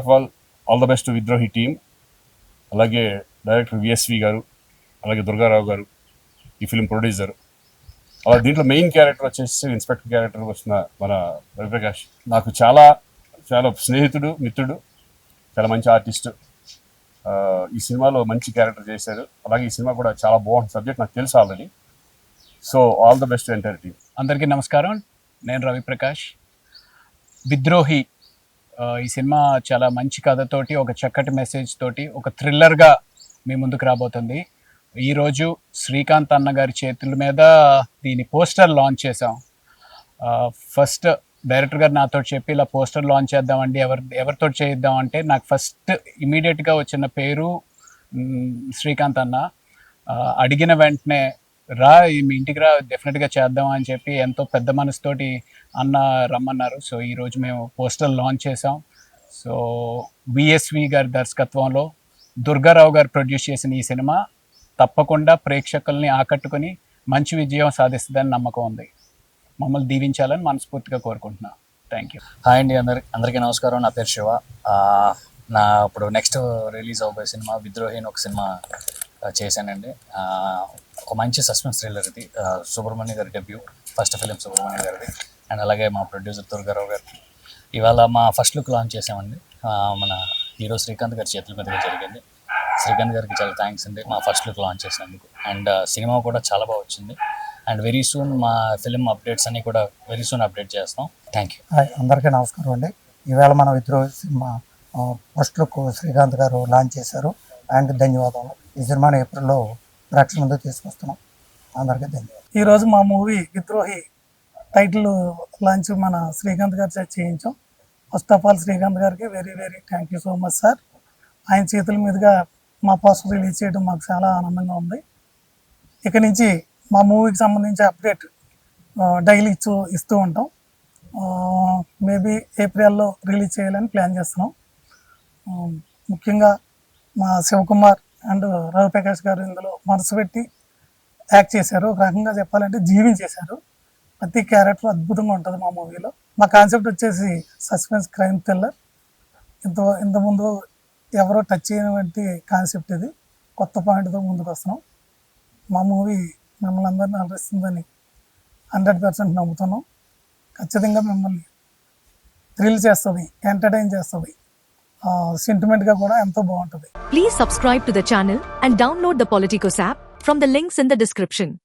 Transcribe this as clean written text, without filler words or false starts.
Of all the best Vidrohi team, అలాగే director VSV గారు, అలాగే దుర్గారావు గారు ఈ ఫిలిం ప్రొడ్యూసర్. అలా దీంట్లో మెయిన్ క్యారెక్టర్ వచ్చేసి ఇన్స్పెక్టర్ క్యారెక్టర్ వచ్చిన మన రవిప్రకాష్ నాకు చాలా చాలా స్నేహితుడు, మిత్రుడు, చాలా మంచి ఆర్టిస్టు. ఈ సినిమాలో మంచి క్యారెక్టర్ చేశారు. అలాగే ఈ సినిమా కూడా చాలా బాగుంటుంది. సబ్జెక్ట్ నాకు తెలుసు already. So all the best entire team. అందరికీ నమస్కారం, నేను రవిప్రకాష్. విద్రోహి ఈ సినిమా చాలా మంచి కథతోటి, ఒక చక్కటి మెసేజ్ తోటి, ఒక థ్రిల్లర్గా మీ ముందుకు రాబోతుంది. ఈరోజు శ్రీకాంత్ అన్న గారి చేతుల మీద దీని పోస్టర్ లాంచ్ చేసాం. ఫస్ట్ డైరెక్టర్ గారు నాతో చెప్పి ఇలా పోస్టర్ లాంచ్ చేద్దామండి, ఎవరితో చేద్దామంటే నాకు ఫస్ట్ ఇమీడియట్గా వచ్చిన పేరు శ్రీకాంత్ అన్న. అడిగిన వెంటనే రా, మీ ఇంటికి రా, డెఫినెట్గా చేద్దాం అని చెప్పి ఎంతో పెద్ద మనసుతోటి అన్న రమ్మన్నారు. సో ఈరోజు మేము పోస్టర్ లాంచ్ చేసాం. సో విఎస్వి గారి దర్శకత్వంలో దుర్గారావు గారు ప్రొడ్యూస్ చేసిన ఈ సినిమా తప్పకుండా ప్రేక్షకుల్ని ఆకట్టుకుని మంచి విజయం సాధిస్తుందని నమ్మకం ఉంది. మమ్మల్ని దీవించాలని మనస్ఫూర్తిగా కోరుకుంటున్నాను. Thank you. హాయ్ అండి, అందరికీ నమస్కారం. నా పేరు శివ. నా ఇప్పుడు నెక్స్ట్ రిలీజ్ అవబోయే సినిమా విద్రోహి అని ఒక సినిమా చేశానండి. ఒక మంచి సస్పెన్స్ థ్రిల్లర్ ఇది. సుబ్రహ్మణ్య గారి డెబ్యూ, ఫస్ట్ ఫిలిం సుబ్రహ్మణ్య గారిది. అండ్ అలాగే మా ప్రొడ్యూసర్ దుర్గారావు గారు. ఇవాళ మా ఫస్ట్ లుక్ లాంచ్ చేసామండి. మన హీరో శ్రీకాంత్ గారి చేతుల మీదుగా జరిగింది. శ్రీకాంత్ గారికి చాలా థ్యాంక్స్ అండి మా ఫస్ట్ లుక్ లాంచ్ చేసినందుకు. అండ్ సినిమా కూడా చాలా బాగా వచ్చింది. అండ్ వెరీ సూన్ మా ఫిలిం అప్డేట్స్ అన్నీ కూడా వెరీ సూన్ అప్డేట్ చేస్తాం. Thank you. హాయ్, అందరికీ నమస్కారం అండి. ఈవేళ మన విద్రోహి సినిమా ఫస్ట్ లుక్ శ్రీకాంత్ గారు లాంచ్ చేశారు. అండ్ ధన్యవాదాలు. ఈ సినిమాని ఏప్రిల్లో ప్రేక్షకుల ముందు తీసుకొస్తున్నాం. అందరికీ ధన్యవాదాలు. ఈరోజు మా మూవీ విద్రోహి టైటిల్ లాంచ్ మన శ్రీకాంత్ గారి చేత చేయించాం. ఫస్ట్ ఆఫ్ ఆల్ శ్రీకాంత్ గారికి very very thank you so much sir. ఆయన చేతుల మీదుగా మా పోస్టర్ రిలీజ్ చేయడం మాకు చాలా ఆనందంగా ఉంది. ఇక నుంచి మా మూవీకి సంబంధించి అప్డేట్ డైలీ ఇస్తూ ఉంటాం. మేబీ ఏప్రిల్లో రిలీజ్ చేయాలని ప్లాన్ చేస్తున్నాం. ముఖ్యంగా మా శివకుమార్ అండ్ రవిప్రకాష్ గారు ఇందులో మనసు పెట్టి యాక్ట్ చేశారు. ఒక రకంగా చెప్పాలంటే జీవించేశారు. ప్రతి క్యారెక్టర్ అద్భుతంగా ఉంటుంది మా మూవీలో. మా కాన్సెప్ట్ వచ్చేసి సస్పెన్స్ క్రైమ్ థ్రిల్లర్. ఇంతకుముందు ఎవరో టచ్ చేయనటువంటి కాన్సెప్ట్ ఇది. కొత్త పాయింట్తో ముందుకు వస్తున్నాం. మా మూవీ మిమ్మల్ని అందరినీ అలరిస్తుందని 100% నమ్ముతున్నాం. ఖచ్చితంగా మిమ్మల్ని థ్రిల్ చేస్తుంది, ఎంటర్టైన్ చేస్తుంది, సెంటిమెంట్గా కూడా ఎంతో బాగుంటుంది. Please subscribe to the channel and download the Politicos app from the links in the description.